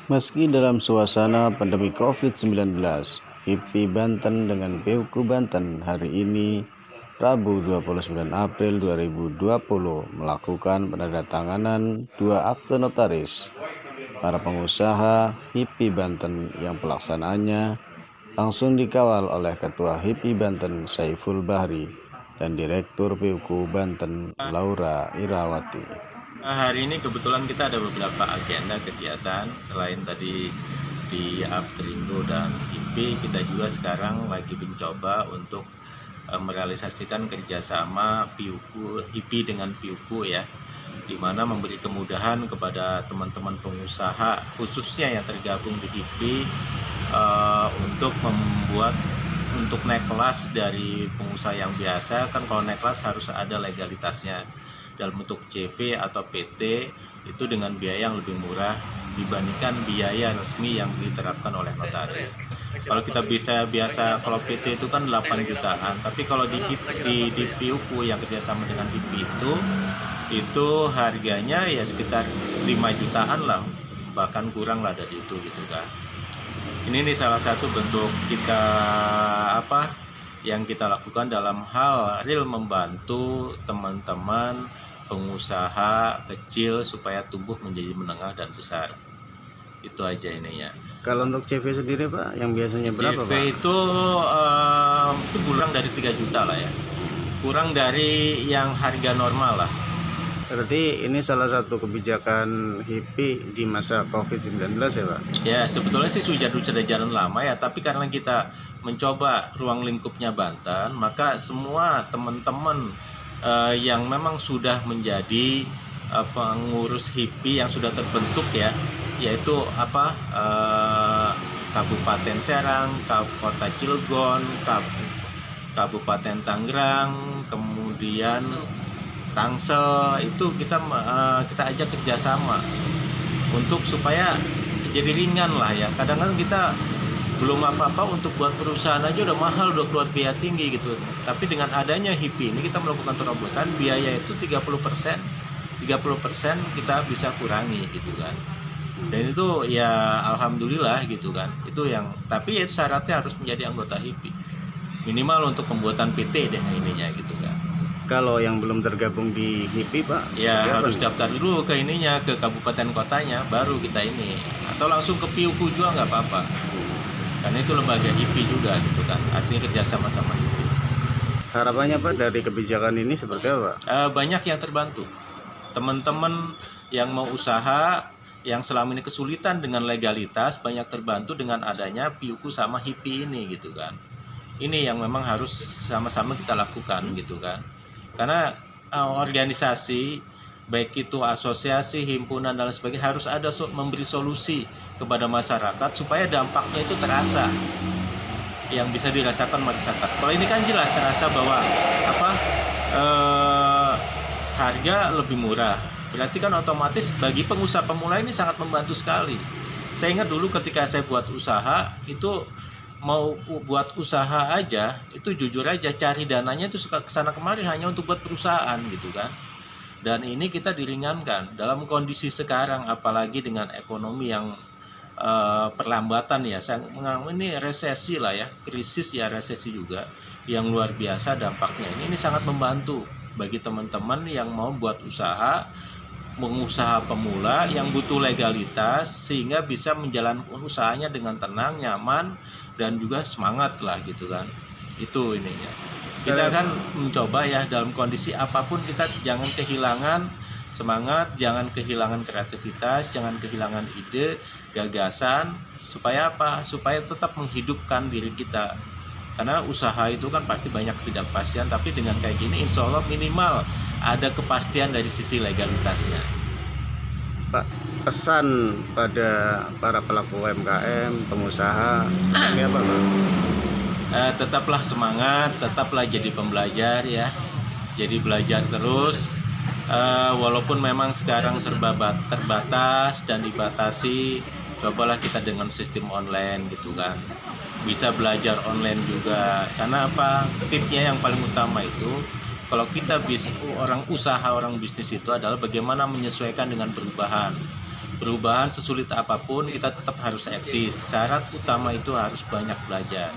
Meski dalam suasana pandemi COVID-19, HIPI Banten dengan PUKU Banten hari ini, Rabu 29 April 2020, melakukan penandatanganan 2 akte notaris. Para pengusaha HIPI Banten yang pelaksanaannya langsung dikawal oleh Ketua HIPI Banten Saiful Bahri dan Direktur PUKU Banten Laura Irawati. Hari ini kebetulan kita ada beberapa agenda kegiatan. Selain tadi di Aptrindo dan HIPI, kita juga sekarang lagi mencoba untuk merealisasikan kerjasama HIPI dengan PIUKU ya, di mana memberi kemudahan kepada teman-teman pengusaha khususnya yang tergabung di HIPI untuk naik kelas dari pengusaha yang biasa. Kan kalau naik kelas harus ada legalitasnya dalam bentuk CV atau PT, itu dengan biaya yang lebih murah dibandingkan biaya resmi yang diterapkan oleh notaris. Kalau kita biasa kalau PT itu kan 8 jutaan, tapi kalau di PIUKU yang kerjasama dengan HIPI itu harganya ya sekitar 5 jutaan lah, bahkan kurang lah dari itu gitu kan. Ini nih salah satu bentuk kita yang kita lakukan dalam hal real membantu teman-teman pengusaha kecil supaya tumbuh menjadi menengah dan besar. Itu aja ininya. Kalau untuk CV sendiri Pak, yang biasanya berapa CV Pak? itu kurang dari 3 juta lah ya. Kurang dari yang harga normal lah. Berarti ini salah satu kebijakan HIPI di masa COVID-19 ya Pak? Ya sebetulnya sih sudah jalan lama ya, tapi karena kita mencoba ruang lingkupnya Banten, maka semua teman-teman yang memang sudah menjadi pengurus HIPI yang sudah terbentuk ya, yaitu Kabupaten Serang, Kota Cilegon, Kabupaten Tangerang, kemudian Tangsel, itu kita ajak kerjasama untuk supaya jadi ringan lah ya. Kadang-kadang kita belum apa-apa untuk buat perusahaan aja udah mahal, udah keluar biaya tinggi gitu. Tapi dengan adanya HIPI ini kita melakukan terobosan, biaya itu 30% kita bisa kurangi gitu kan. Dan itu ya alhamdulillah gitu kan. Itu yang, tapi ya itu syaratnya harus menjadi anggota HIPI. Minimal untuk pembuatan PT dengan ininya gitu kan. Kalau yang belum tergabung di HIPI Pak, ya harus daftar dulu ke ininya, ke kabupaten kotanya, baru kita ini. Atau langsung ke PIUKU juga nggak apa-apa. Karena itu lembaga HIPI juga gitu kan, artinya kerjasama sama HIPI. Harapannya Pak dari kebijakan ini seperti apa? Banyak yang terbantu. Teman-teman yang mau usaha, yang selama ini kesulitan dengan legalitas, banyak terbantu dengan adanya PIUKU sama HIPI ini gitu kan. Ini yang memang harus sama-sama kita lakukan gitu kan. Karena organisasi, baik itu asosiasi, himpunan dan sebagainya, harus ada memberi solusi kepada masyarakat supaya dampaknya itu terasa, yang bisa dirasakan masyarakat. Kalau ini kan jelas terasa bahwa harga lebih murah, berarti kan otomatis bagi pengusaha pemula ini sangat membantu sekali. Saya ingat dulu ketika saya buat usaha, itu mau buat usaha aja, itu jujur aja cari dananya itu suka kesana kemari hanya untuk buat perusahaan gitu kan. Dan ini kita diringankan dalam kondisi sekarang, apalagi dengan ekonomi yang perlambatan ya. Saya menganggap ini resesi lah ya, krisis ya, resesi juga yang luar biasa dampaknya. Ini sangat membantu bagi teman-teman yang mau buat usaha, pengusaha pemula yang butuh legalitas sehingga bisa menjalankan usahanya dengan tenang, nyaman, dan juga semangat lah gitu kan. Itu ininya. Kita kan mencoba ya dalam kondisi apapun kita jangan kehilangan semangat, jangan kehilangan kreativitas, jangan kehilangan ide, gagasan, supaya apa? Supaya tetap menghidupkan diri kita. Karena usaha itu kan pasti banyak ketidakpastian, tapi dengan kayak gini insya Allah minimal ada kepastian dari sisi legalitasnya. Pak, pesan pada para pelaku UMKM, pengusaha, ini apa Pak? Tetaplah semangat, tetaplah jadi pembelajar ya. Jadi belajar terus, walaupun memang sekarang serba terbatas dan dibatasi, cobalah kita dengan sistem online gitu kan. Bisa belajar online juga. Karena apa? Tipsnya yang paling utama itu, kalau kita orang usaha, orang bisnis itu adalah bagaimana menyesuaikan dengan perubahan. Perubahan sesulit apapun kita tetap harus eksis. Syarat utama itu harus banyak belajar.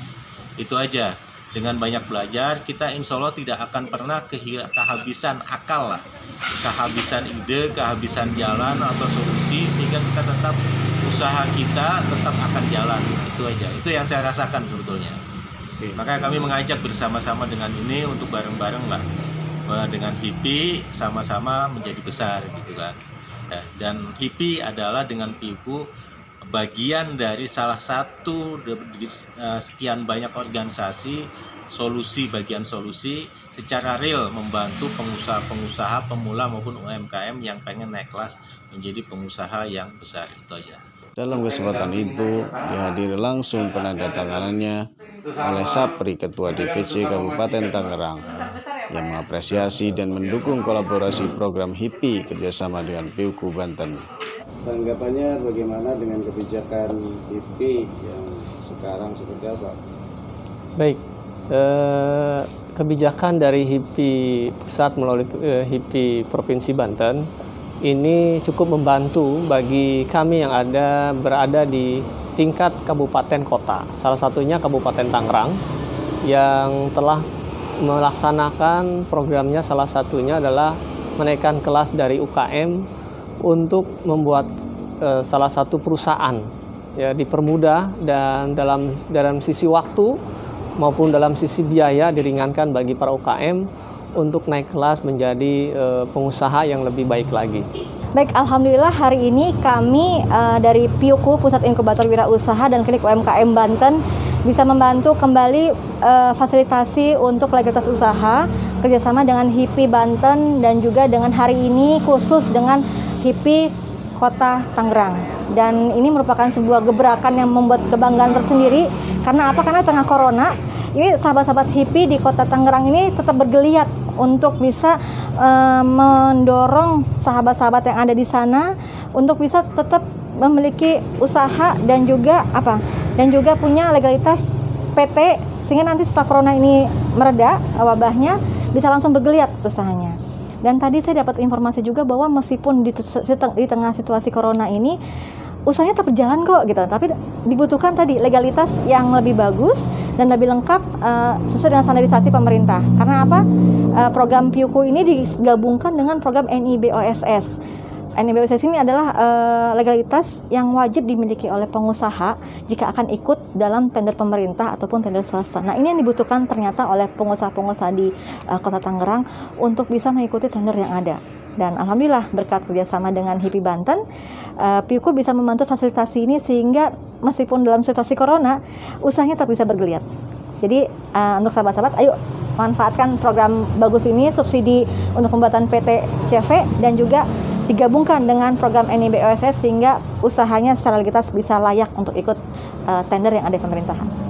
Itu aja. Dengan banyak belajar, kita insya Allah tidak akan pernah kehabisan akal lah, kehabisan ide, kehabisan jalan atau solusi, sehingga kita tetap usaha kita tetap akan jalan. Itu aja. Itu yang saya rasakan sebetulnya. Makanya kami mengajak bersama-sama dengan ini untuk bareng-bareng lah, dengan HIPI sama-sama menjadi besar gitu kan. Dan HIPI adalah dengan PIUKU bagian dari salah satu sekian banyak organisasi bagian solusi secara real membantu pengusaha-pengusaha pemula maupun UMKM yang pengen naik kelas menjadi pengusaha yang besar. Itu aja. Dalam kesempatan itu dihadiri langsung penandatanganannya oleh Sapri, Ketua DPC Kabupaten Tangerang, yang mengapresiasi dan mendukung kolaborasi program HIPI kerjasama dengan PIUKU Banten. Tanggapannya bagaimana dengan kebijakan HIPI yang sekarang seperti apa? Baik, kebijakan dari HIPI pusat melalui HIPI Provinsi Banten ini cukup membantu bagi kami yang berada di tingkat kabupaten kota. Salah satunya Kabupaten Tangerang yang telah melaksanakan programnya, salah satunya adalah menaikkan kelas dari UKM untuk membuat salah satu perusahaan ya dipermudah, dan dalam sisi waktu maupun dalam sisi biaya diringankan bagi para UKM untuk naik kelas menjadi pengusaha yang lebih baik lagi. Baik, alhamdulillah hari ini kami dari PIUKU Pusat Inkubator Wirausaha dan Klinik UMKM Banten bisa membantu kembali fasilitasi untuk legalitas usaha kerjasama dengan HIPI Banten dan juga dengan hari ini khusus dengan HIPI Kota Tangerang. Dan ini merupakan sebuah gebrakan yang membuat kebanggaan tersendiri. Karena apa? Karena tengah corona, ini sahabat-sahabat HIPI di Kota Tangerang ini tetap bergeliat untuk bisa mendorong sahabat-sahabat yang ada di sana untuk bisa tetap memiliki usaha dan juga punya legalitas PT, sehingga nanti setelah corona ini mereda wabahnya bisa langsung bergeliat usahanya. Dan tadi saya dapat informasi juga bahwa meskipun di tengah situasi corona ini usahanya tetap berjalan kok gitu, tapi dibutuhkan tadi legalitas yang lebih bagus dan lebih lengkap sesuai dengan standarisasi pemerintah. Karena apa? Program PIUKU ini digabungkan dengan program NIBOSS. NIBOSS ini adalah legalitas yang wajib dimiliki oleh pengusaha jika akan ikut dalam tender pemerintah ataupun tender swasta. Nah, ini yang dibutuhkan ternyata oleh pengusaha-pengusaha di Kota Tangerang untuk bisa mengikuti tender yang ada. Dan alhamdulillah berkat kerjasama dengan HIPI Banten, PIUKU bisa membantu fasilitasi ini sehingga meskipun dalam situasi corona, usahanya tetap bisa bergeliat. Jadi untuk sahabat-sahabat, ayo manfaatkan program bagus ini, subsidi untuk pembuatan PT CV dan juga digabungkan dengan program NIBOSS sehingga usahanya secara legalitas bisa layak untuk ikut tender yang ada di pemerintahan.